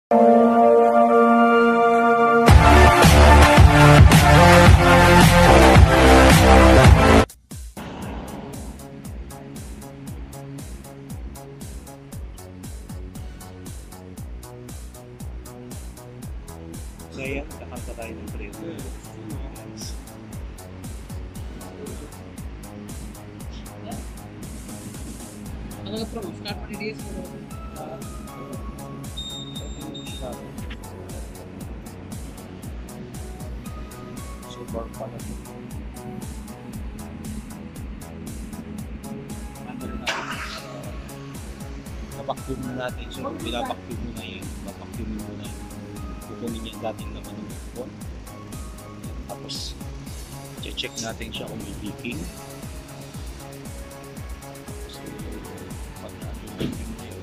So ayan, nakanta tayo ng trail. Ano from start pa days mo? So far pa na ito. Napacuum na natin. So binapacuum mo na yun. Napacuum mo na yun. Kukunin yung dating naman ng phone. Tapos check natin siya kung may leaking. So pag na-leaking na yun,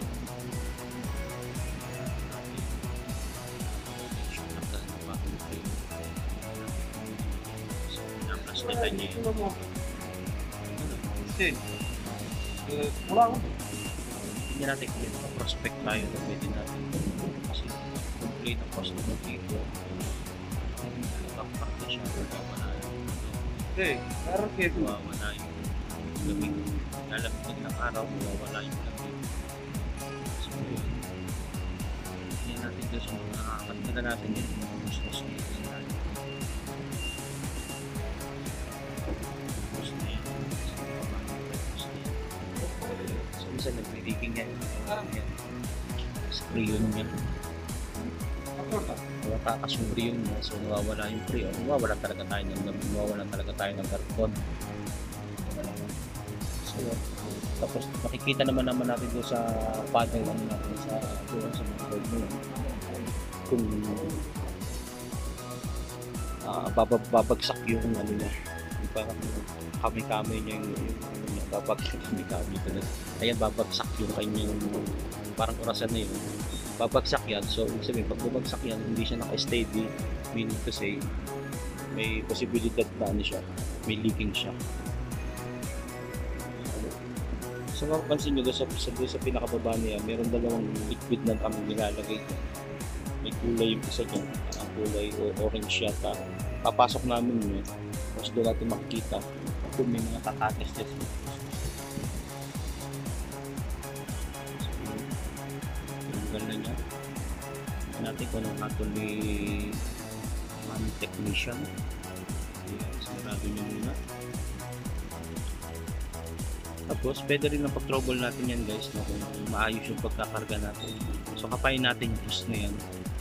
so naplasmitan niya yun. Wala ako. Hindi natin kung prospect tayo na pwede natin kasi complete ang customer dito. Nakapakta siya, wala yun. Okay, meron kayo. Wala yung lamig. Lalamig na ilang araw, wala yung lamig. So yun. Hindi natin doon sa mga nakakanta na natin yun. Gusto nyo yun natin. Gusto na yun. So minsan nag-leaking yan. Spray yun yan. Matakas yung prion mo, so nawawala yung prion, nawawala talaga tayo ng carbon. So, tapos makikita naman natin doon sa pattern natin sa mga board mo kung babagsak yung ano niya, yung parang kami-kami niya yung babagsak kami-kami ko na. Ayan, babagsak yung kanyang parang orasan na yun. Babagsak yan, so ibig sabihin pag bumagsak yan hindi siya naka-steady, meaning to say may posibilidad na ano siya, may leaking siya. So mapapansin nyo doon sa pinakababa niya, meron dalawang liquid na kami nilalagay. May kulay yung isa dyan, ang kulay orange yata. Papasok namin yun, tapos doon natin makikita kung may mga kakates dyan. Na niya natin kung anong hatol ni technician. Sinarado niya muna, tapos pwede rin ang pag-trouble natin yan guys, no, kung maayos yung pagkakarga natin. So kapayin natin yung host na yan.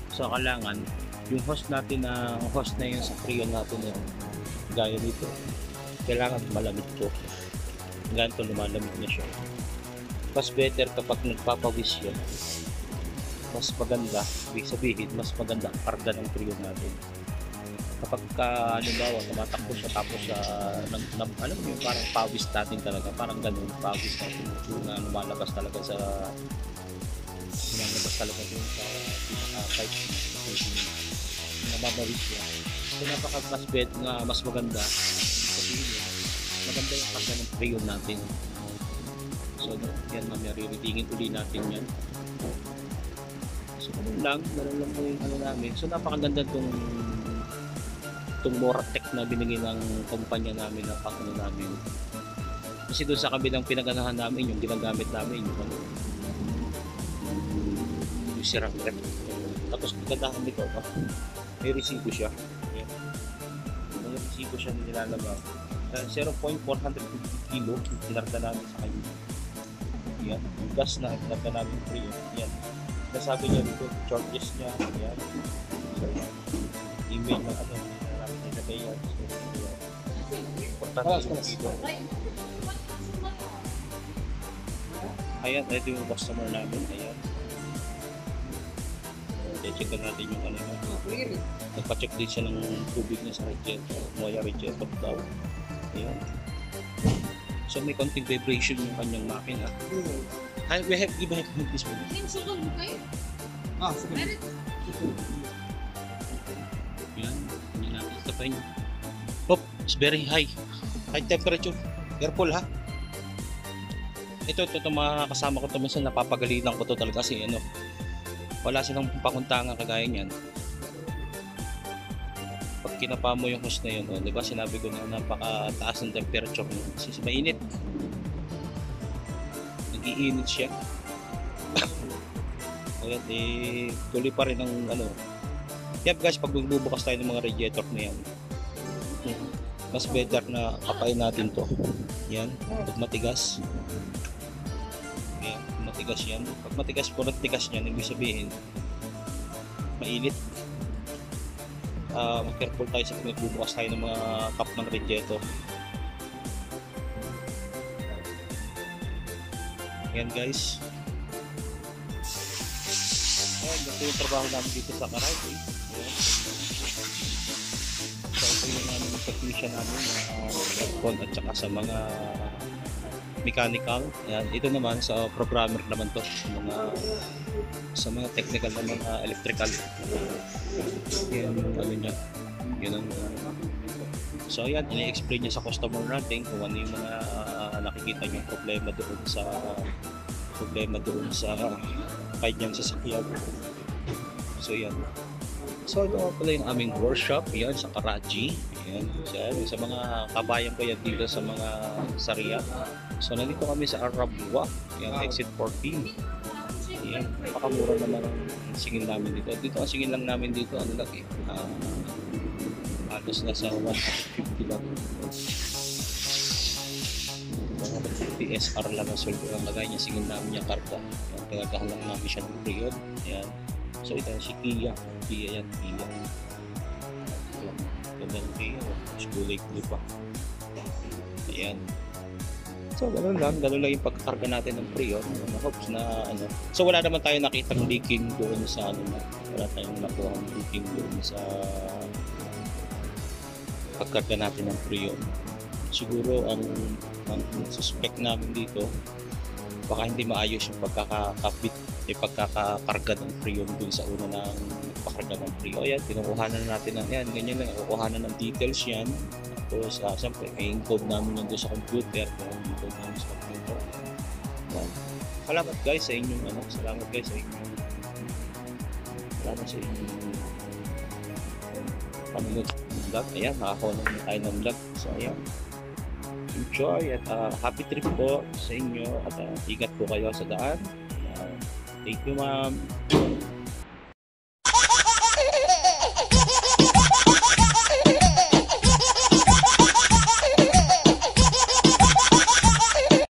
So kailangan yung host natin na yun sa prion natin yun, gaya nito, kailangan malamig to. Ganito lumalamig na siya. Mas better kapag nagpapawis yan, mas maganda, ibig sabihin, mas maganda ang karga ng prion natin. Kapag halimbawa, tumatakbo siya tapos alam mo yung parang pawis natin talaga, parang ganun, pawis natin yung lumalabas talaga sa yung sa pinaka-pipe na mabawis siya. So mas maganda, sabihin yun, maganda yung karga ng prion natin. So yan, mariritingin uli natin yan. So ganun lang po yung ano namin. So napakaganda itong Moratech na binigay ng kumpanya namin na pang ano namin. Kasi doon sa kabilang pinaganahan namin, yung ginagamit namin, yung ano, yung sirang rep. Tapos kagandahan nito, no? May resibo siya. Ayan. May resibo siya na nilalabas. 0.450 kilo, tinarda namin sa kanya. Ayan. Yung gas na tinarda namin free. Ayan. Nasabi niya dito, charges niya, ayan. So, email na ano, namin nilagay yan. So, ayan. Importante yung dito. Ayan, ito yung customer namin, ayan. Check natin yung ano. Nagpa-check din siya ng tubig niya sa radiator. Moya radiator daw. Ayan. So, may konting vibration yung kanyang makina. We have this one. Sige. Yan, hindi natin tapain. Oh, it's very high. High temperature. Careful ha. Ito mga kasama ko ito minsan napapagalitan ko to talaga kasi ano. Wala silang pakuntangan kagaya niyan. Pag kinapa mo yung hose na yun, di ba sinabi ko na napakataas ng temperature mo kasi mainit. Nag-iinit siya. Ayan, tuloy pa rin ang ano. Kaya guys, pag magbubukas tayo ng mga radiator na yan, mas better na kapain natin to. Yan, pag matigas. Yan, matigas yan. Pag matigas po, nagtigas yan, ibig sabihin, mainit. Careful tayo sa magbubukas tayo ng mga cup ng radiator. Yan guys. Ayan, ito yung trabaho namin dito sa Karachi. Ayan. So ito yung aming technician namin aircon at saka sa mga mechanical. Ayan. Ito naman sa programmer naman to sa mga technical na mga electrical. Yan yung ano niya. Yan ang so ayan, ini-explain niya sa customer natin kung ano yung mga nakikita niyong problema sa kanyang sasakyan. So yan. So ito pala yung aming workshop yan sa Karachi. Yan. Sa mga kabayan ko yan dito sa mga Saria. So nandito kami sa Arabwa, yung exit 14. Yan. Napakamura naman ang singil namin dito. Dito ang singil lang namin dito, ano lang halos nasa 150 lang. PSR lang ang sweldo ang lagay niya, singil namin yung karga. Pinagahan lang namin siya ng period. Ayan. So ito si Kia. Kia yan. Kia. Ganda ng Kia. Kulay-kulay pa. Ayan. So gano'n lang yung pagkakarga natin ng pre-on. Hopes na ano. So wala naman tayo nakitang leaking doon sa ano na. Wala tayong nakuha ng leaking doon sa pagkarga natin ng pre-on. Siguro ang suspect namin dito baka hindi maayos yung pagkakakabit pagkakakarga ng pre-on dun sa una ng pagkakarga ng pre-on. Ayan, kinukuhanan na natin yan. Ganyan lang, kukuhanan ng details yan. Tapos, siyempre, may encode namin yan doon sa computer. Encode namin sa computer. Yan. Salamat guys sa inyong salamat sa inyong panonood ng vlog. Ayan, nakakuha na tayo ng vlog. So, ayan. Enjoy at happy trip po sa inyo at ingat po kayo sa daan. Thank you, ma'am.